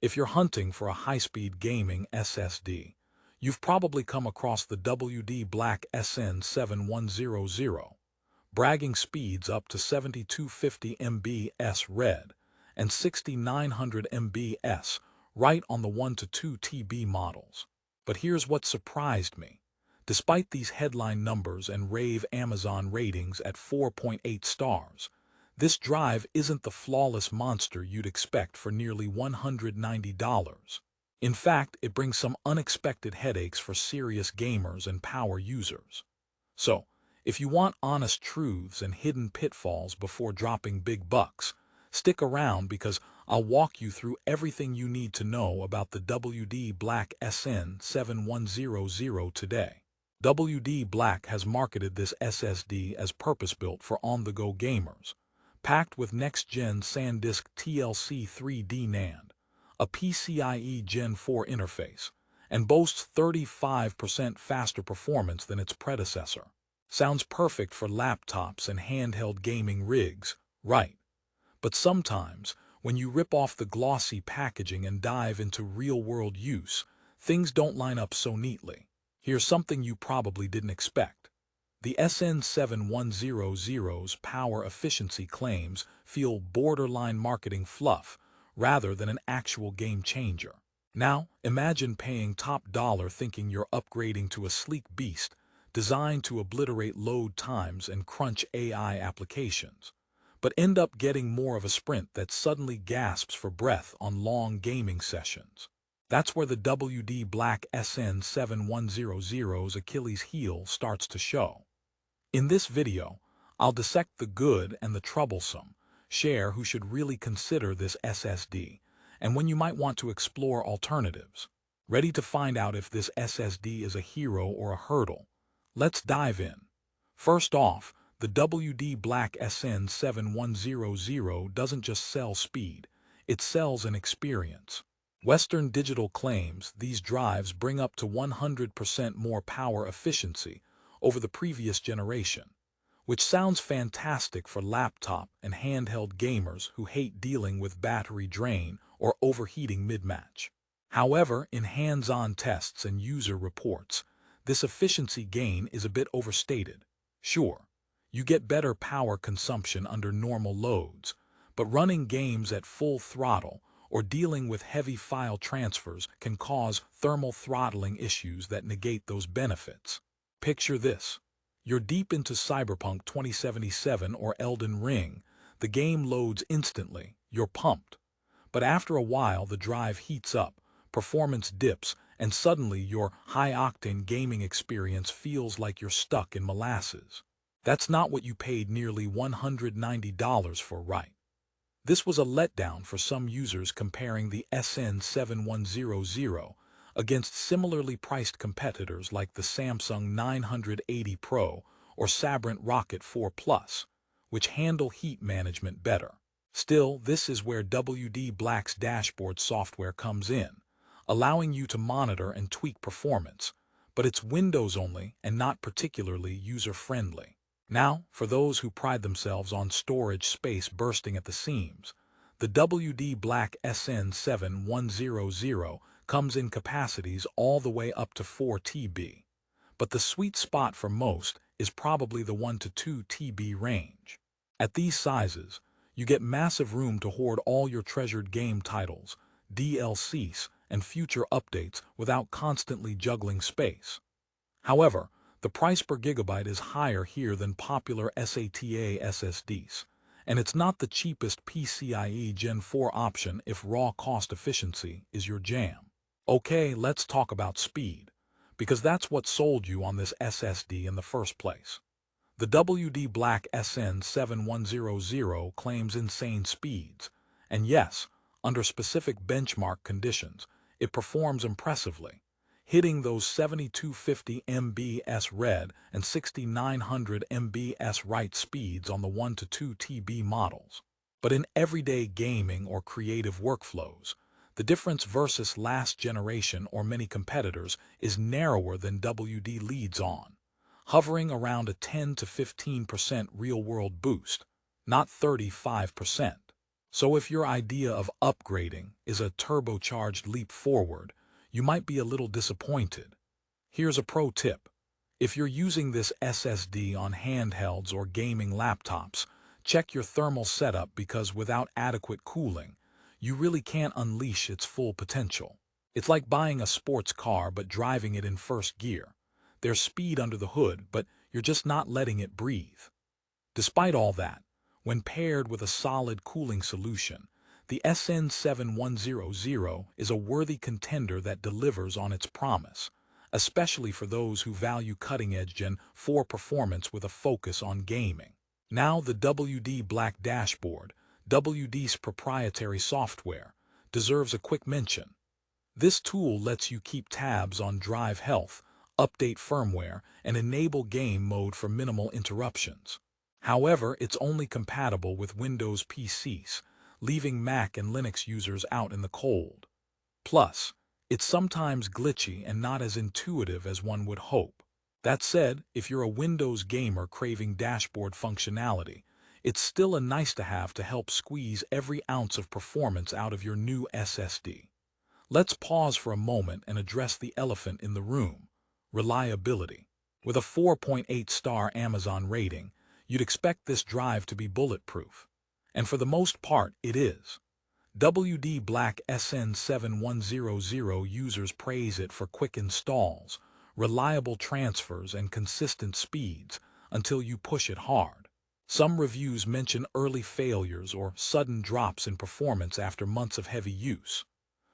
If you're hunting for a high-speed gaming SSD, you've probably come across the WD Black SN7100, bragging speeds up to 7250 MB/s read and 6900 MB/s right on the 1 to 2 TB models. But here's what surprised me. Despite these headline numbers and rave Amazon ratings at 4.8 stars, this drive isn't the flawless monster you'd expect for nearly $190. In fact, it brings some unexpected headaches for serious gamers and power users. So, if you want honest truths and hidden pitfalls before dropping big bucks, stick around because I'll walk you through everything you need to know about the WD Black SN7100 today. WD Black has marketed this SSD as purpose-built for on-the-go gamers, packed with next-gen SanDisk TLC 3D NAND, a PCIe Gen4 interface, and boasts 35% faster performance than its predecessor. Sounds perfect for laptops and handheld gaming rigs, right? But sometimes, when you rip off the glossy packaging and dive into real-world use, things don't line up so neatly. Here's something you probably didn't expect. The SN7100's power efficiency claims feel borderline marketing fluff rather than an actual game changer. Now, imagine paying top dollar thinking you're upgrading to a sleek beast designed to obliterate load times and crunch AI applications, but end up getting more of a sprint that suddenly gasps for breath on long gaming sessions. That's where the WD Black SN7100's Achilles heel starts to show. In this video, I'll dissect the good and the troublesome, share who should really consider this SSD, and when you might want to explore alternatives. Ready to find out if this SSD is a hero or a hurdle? Let's dive in. First off, the WD Black SN7100 doesn't just sell speed, it sells an experience. Western Digital claims these drives bring up to 100% more power efficiency over the previous generation, which sounds fantastic for laptop and handheld gamers who hate dealing with battery drain or overheating mid-match. However, in hands-on tests and user reports, this efficiency gain is a bit overstated. Sure, you get better power consumption under normal loads, but running games at full throttle or dealing with heavy file transfers can cause thermal throttling issues that negate those benefits. Picture this. You're deep into Cyberpunk 2077 or Elden Ring, the game loads instantly, you're pumped. But after a while the drive heats up, performance dips, and suddenly your high-octane gaming experience feels like you're stuck in molasses. That's not what you paid nearly $190 for, right? This was a letdown for some users comparing the SN7100 against similarly priced competitors like the Samsung 980 Pro or Sabrent Rocket 4 Plus, which handle heat management better. Still, this is where WD Black's dashboard software comes in, allowing you to monitor and tweak performance, but it's Windows only and not particularly user-friendly. Now, for those who pride themselves on storage space bursting at the seams, the WD Black SN7100 comes in capacities all the way up to 4 TB. But the sweet spot for most is probably the 1 to 2 TB range. At these sizes, you get massive room to hoard all your treasured game titles, DLCs, and future updates without constantly juggling space. However, the price per gigabyte is higher here than popular SATA SSDs, and it's not the cheapest PCIe Gen4 option if raw cost efficiency is your jam. Okay, let's talk about speed, because that's what sold you on this SSD in the first place. The WD Black SN7100 claims insane speeds, and yes, under specific benchmark conditions, it performs impressively, hitting those 7250 MB/s read and 6900 MB/s write speeds on the 1 to 2 TB models. But in everyday gaming or creative workflows, the difference versus last generation or many competitors is narrower than WD leads on, hovering around a 10 to 15% real-world boost, not 35%. So if your idea of upgrading is a turbocharged leap forward, you might be a little disappointed. Here's a pro tip. If you're using this SSD on handhelds or gaming laptops, check your thermal setup because without adequate cooling, you really can't unleash its full potential. It's like buying a sports car but driving it in first gear. There's speed under the hood, but you're just not letting it breathe. Despite all that, when paired with a solid cooling solution, the SN7100 is a worthy contender that delivers on its promise, especially for those who value cutting-edge Gen 4 performance with a focus on gaming. Now the WD Black dashboard, WD's proprietary software, deserves a quick mention. This tool lets you keep tabs on drive health, update firmware, and enable game mode for minimal interruptions. However, it's only compatible with Windows PCs, leaving Mac and Linux users out in the cold. Plus, it's sometimes glitchy and not as intuitive as one would hope. That said, if you're a Windows gamer craving dashboard functionality, it's still a nice-to-have to help squeeze every ounce of performance out of your new SSD. Let's pause for a moment and address the elephant in the room: reliability. With a 4.8-star Amazon rating, you'd expect this drive to be bulletproof. And for the most part, it is. WD Black SN7100 users praise it for quick installs, reliable transfers, and consistent speeds until you push it hard. Some reviews mention early failures or sudden drops in performance after months of heavy use.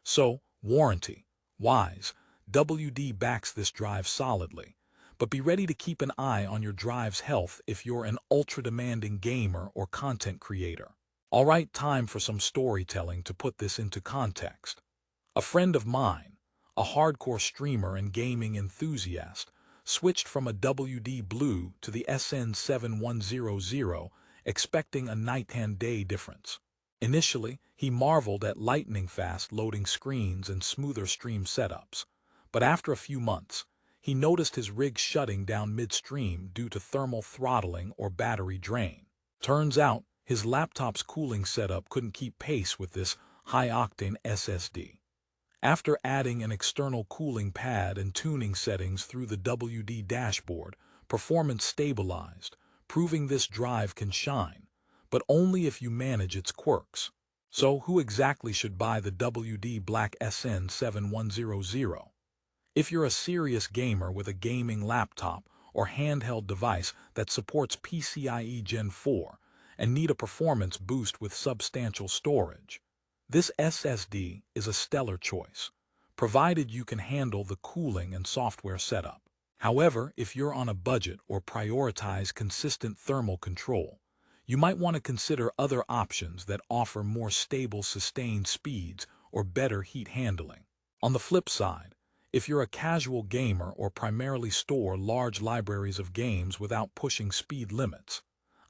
So, warranty-wise, WD backs this drive solidly, but be ready to keep an eye on your drive's health if you're an ultra-demanding gamer or content creator. Alright, time for some storytelling to put this into context. A friend of mine, a hardcore streamer and gaming enthusiast, switched from a WD Blue to the SN7100, expecting a night-and-day difference. Initially, he marveled at lightning-fast loading screens and smoother stream setups, but after a few months, he noticed his rig shutting down midstream due to thermal throttling or battery drain. Turns out, his laptop's cooling setup couldn't keep pace with this high-octane SSD. After adding an external cooling pad and tuning settings through the WD dashboard, performance stabilized, proving this drive can shine, but only if you manage its quirks. So who exactly should buy the WD Black SN7100? If you're a serious gamer with a gaming laptop or handheld device that supports PCIe Gen4 and need a performance boost with substantial storage, this SSD is a stellar choice, provided you can handle the cooling and software setup. However, if you're on a budget or prioritize consistent thermal control, you might want to consider other options that offer more stable sustained speeds or better heat handling. On the flip side, if you're a casual gamer or primarily store large libraries of games without pushing speed limits,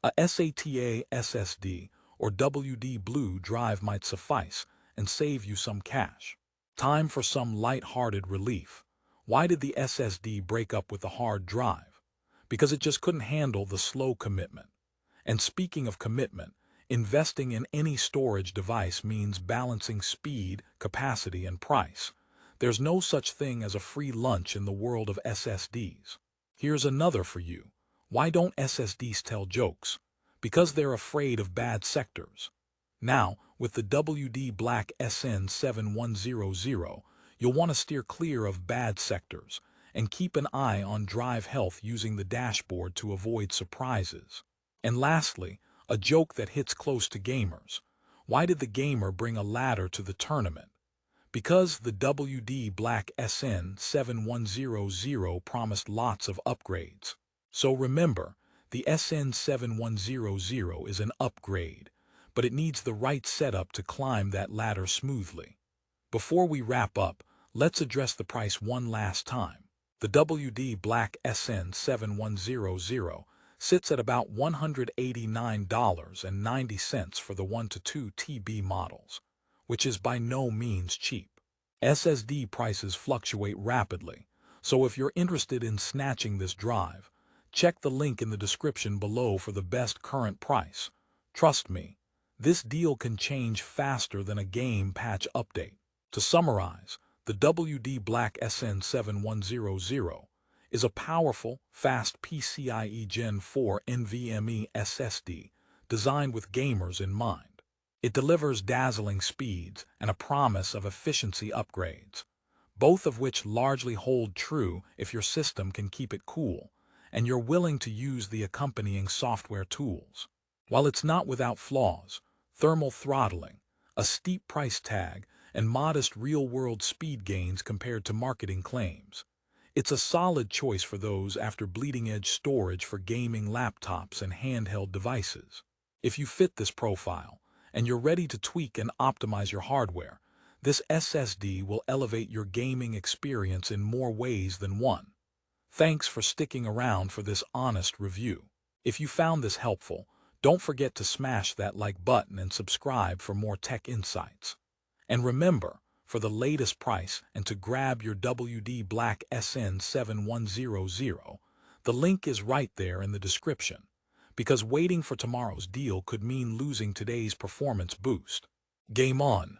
a SATA SSD or WD Blue drive might suffice and save you some cash. Time for some light-hearted relief. Why did the SSD break up with the hard drive? Because it just couldn't handle the slow commitment. And speaking of commitment, investing in any storage device means balancing speed, capacity, and price. There's no such thing as a free lunch in the world of SSDs. Here's another for you. Why don't SSDs tell jokes? Because they're afraid of bad sectors. Now, with the WD Black SN7100, you'll want to steer clear of bad sectors and keep an eye on drive health using the dashboard to avoid surprises. And lastly, a joke that hits close to gamers. Why did the gamer bring a ladder to the tournament? Because the WD Black SN7100 promised lots of upgrades. So remember, the SN7100 is an upgrade, but it needs the right setup to climb that ladder smoothly. Before we wrap up, let's address the price one last time. The WD Black SN7100 sits at about $189.90 for the 1 to 2 TB models, which is by no means cheap. SSD prices fluctuate rapidly, so if you're interested in snatching this drive, check the link in the description below for the best current price. Trust me, This deal can change faster than a game patch update. To summarize, the WD Black SN7100 is a powerful, fast PCIe Gen4 NVMe SSD designed with gamers in mind. It delivers dazzling speeds and a promise of efficiency upgrades, both of which largely hold true if your system can keep it cool and you're willing to use the accompanying software tools. While it's not without flaws, thermal throttling, a steep price tag, and modest real-world speed gains compared to marketing claims, it's a solid choice for those after bleeding-edge storage for gaming laptops and handheld devices. If you fit this profile, and you're ready to tweak and optimize your hardware, this SSD will elevate your gaming experience in more ways than one. Thanks for sticking around for this honest review. If you found this helpful, don't forget to smash that like button and subscribe for more tech insights. And remember, for the latest price and to grab your WD Black SN7100, the link is right there in the description, because waiting for tomorrow's deal could mean losing today's performance boost. Game on!